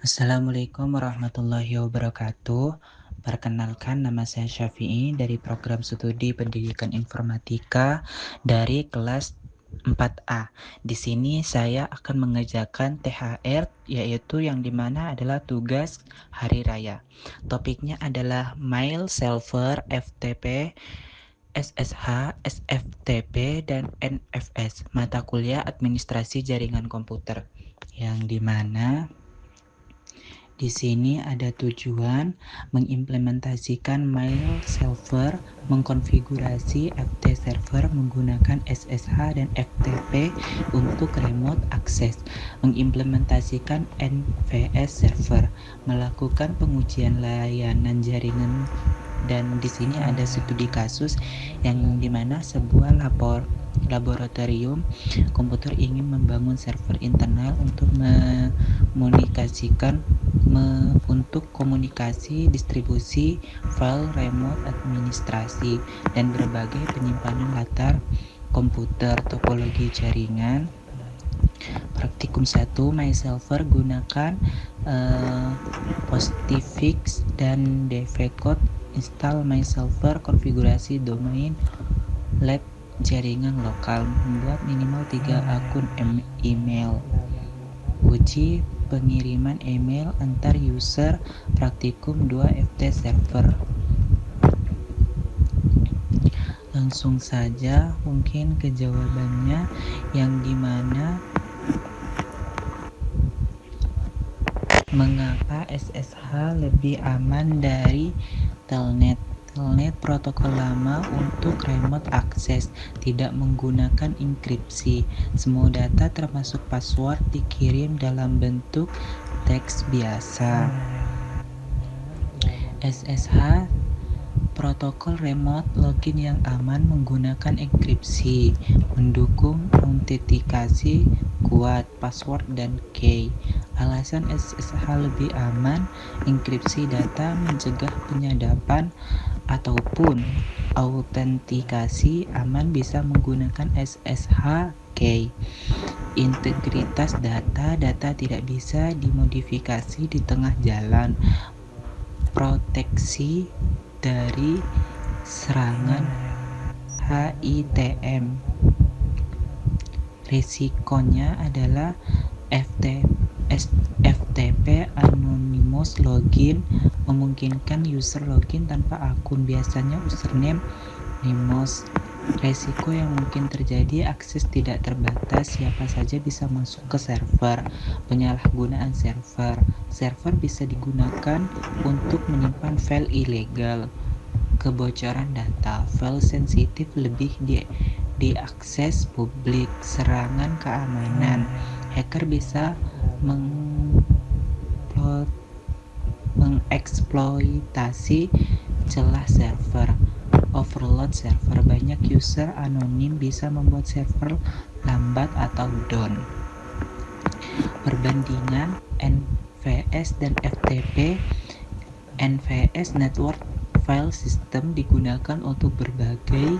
Assalamualaikum warahmatullahi wabarakatuh. Perkenalkan, nama saya Syafi'i dari program studi Pendidikan Informatika dari kelas 4A. Di sini saya akan mengerjakan THR, yaitu yang dimana adalah tugas hari raya. Topiknya adalah Mail Server FTP, SSH, SFTP, dan NFS, mata kuliah Administrasi Jaringan Komputer. Yang dimana di sini ada tujuan mengimplementasikan mail server, mengkonfigurasi FT server menggunakan SSH dan FTP untuk remote access, mengimplementasikan NVS server, melakukan pengujian layanan jaringan, dan di sini ada studi kasus yang dimana sebuah laboratorium komputer ingin membangun server internal untuk untuk komunikasi, distribusi file remote administrasi, dan berbagai penyimpanan latar komputer, topologi jaringan. Praktikum 1, MyServer gunakan Postfix dan DevCode. Install MyServer, konfigurasi domain, lab jaringan lokal, membuat minimal 3 akun email. Uji pengiriman email antar user. Praktikum 2, FT server. Langsung saja mungkin ke jawabannya, yang dimana mengapa SSH lebih aman dari Telnet. Telnet protokol lama untuk remote access, tidak menggunakan enkripsi. Semua data termasuk password dikirim dalam bentuk teks biasa. SSH protokol remote login yang aman menggunakan enkripsi, mendukung autentikasi kuat, password dan key. Alasan SSH lebih aman: enkripsi data mencegah penyadapan, ataupun autentikasi aman bisa menggunakan SSH key. Integritas data tidak bisa dimodifikasi di tengah jalan. Proteksi dari serangan HITM. Risikonya adalah FTP anonymous login, memungkinkan user login tanpa akun, biasanya username anonymous. Resiko yang mungkin terjadi: akses tidak terbatas, siapa saja bisa masuk ke server. Penyalahgunaan server. Server bisa digunakan untuk menyimpan file ilegal. Kebocoran data. File sensitif lebih diakses publik. Serangan keamanan. Hacker bisa mengeksploitasi celah server. Overload server. Banyak user anonim bisa membuat server lambat atau down. Perbandingan NVS dan FTP. NVS Network File System digunakan untuk berbagai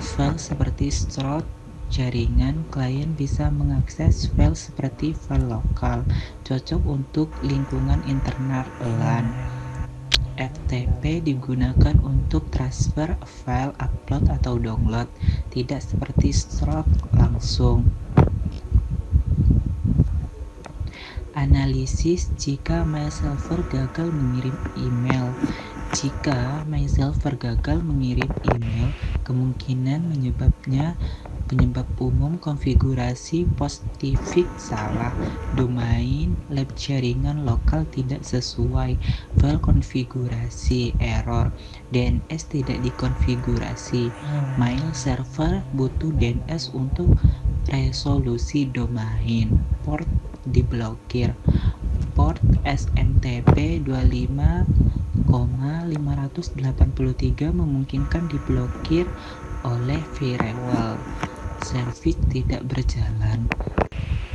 file seperti storage jaringan. Klien bisa mengakses file seperti file lokal, cocok untuk lingkungan internal LAN. FTP digunakan untuk transfer file, upload atau download, tidak seperti storage langsung. Analisis jika MyServer gagal mengirim email. Jika MyServer gagal mengirim email, kemungkinan penyebab umum: konfigurasi Postfix salah, domain, lab jaringan lokal tidak sesuai, file konfigurasi error, DNS tidak dikonfigurasi. Mail server butuh DNS untuk resolusi domain. Port diblokir. Port SMTP 25,583 memungkinkan diblokir oleh firewall. Service tidak berjalan.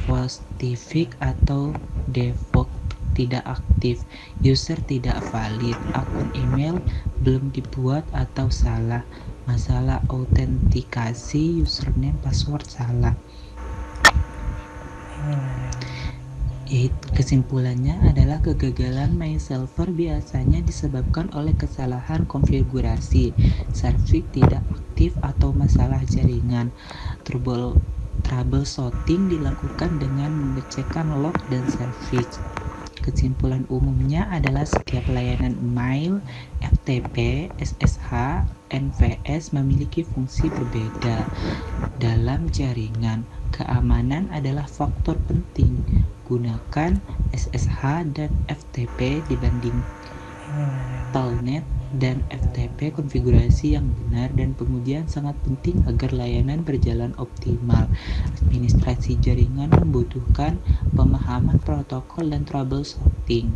Postfix atau default tidak aktif. User tidak valid. Akun email belum dibuat atau salah. Masalah autentikasi, username, password salah. Kesimpulannya adalah kegagalan MyServer biasanya disebabkan oleh kesalahan konfigurasi, service tidak aktif, atau masalah jaringan. Troubleshooting dilakukan dengan mengecekkan log dan service. Kesimpulan umumnya adalah setiap layanan email, FTP, SSH, NVS memiliki fungsi berbeda dalam jaringan. Keamanan adalah faktor penting. Gunakan SSH dan FTP dibanding Telnet dan FTP konfigurasi yang benar, dan pengujian sangat penting agar layanan berjalan optimal. Administrasi jaringan membutuhkan pemahaman protokol dan troubleshooting.